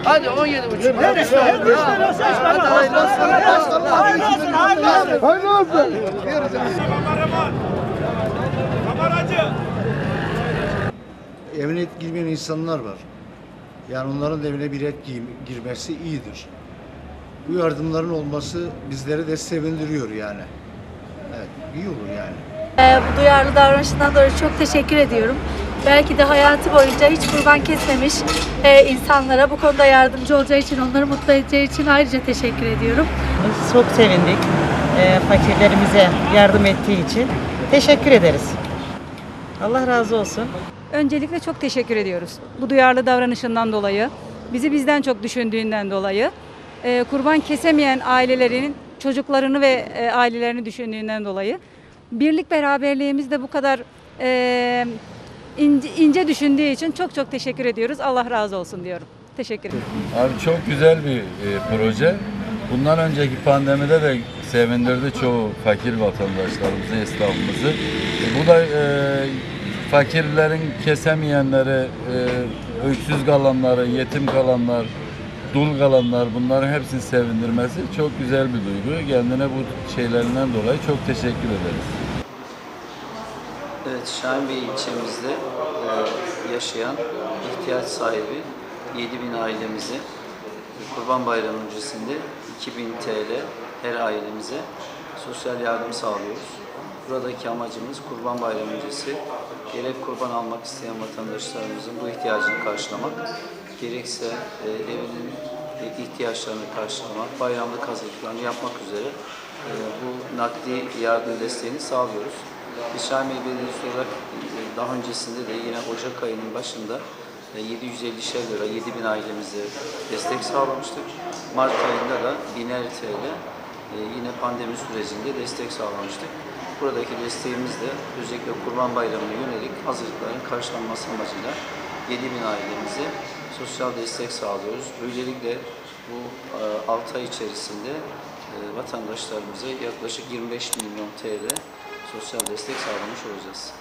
Hadi 17,5. Hayırlı olsun. Evine et girmeyen insanlar var. Yani onların da evine bir et girmesi iyidir. Bu yardımların olması bizleri de sevindiriyor yani. Evet, iyi olur yani. Bu duyarlı davranışından dolayı çok teşekkür ediyorum. Belki de hayatı boyunca hiç kurban kesmemiş insanlara bu konuda yardımcı olacağı için, onları mutlu edeceği için ayrıca teşekkür ediyorum. Çok sevindik. Fakirlerimize yardım ettiği için teşekkür ederiz. Allah razı olsun. Öncelikle çok teşekkür ediyoruz. Bu duyarlı davranışından dolayı, bizi bizden çok düşündüğünden dolayı, kurban kesemeyen ailelerin çocuklarını ve ailelerini düşündüğünden dolayı, birlik beraberliğimiz de bu kadar ince düşündüğü için çok teşekkür ediyoruz. Allah razı olsun diyorum. Teşekkür ederim. Abi çok güzel bir proje. Bundan önceki pandemide de sevindirdi çoğu fakir vatandaşlarımızı, esnafımızı. Bu da fakirlerin kesemeyenleri, öksüz kalanları, yetim kalanlar, dul kalanlar, bunların hepsini sevindirmesi çok güzel bir duygu. Kendine bu şeylerinden dolayı çok teşekkür ederiz. Evet, Şahin Bey ilçemizde yaşayan ihtiyaç sahibi 7.000 ailemize Kurban Bayramı öncesinde 2.000 TL her ailemize sosyal yardım sağlıyoruz. Buradaki amacımız Kurban Bayramı öncesi gerek kurban almak isteyen vatandaşlarımızın bu ihtiyacını karşılamak, gerekse evinin ihtiyaçlarını karşılamak, bayramlık hazırlıklarını yapmak üzere bu nakdi yardım desteğini sağlıyoruz. Biz Şahin Bey Belediyesi olarak daha öncesinde de yine Ocak ayının başında 750'şer lira 7.000 ailemize destek sağlamıştık. Mart ayında da 1000'er TL yine pandemi sürecinde destek sağlamıştık. Buradaki desteğimiz de özellikle Kurban Bayramı'na yönelik hazırlıkların karşılanması amacıyla 7.000 ailemize sosyal destek sağlıyoruz. Böylelikle bu 6 ay içerisinde vatandaşlarımıza yaklaşık 25 milyon TL sosyal destek sağlamış olacağız.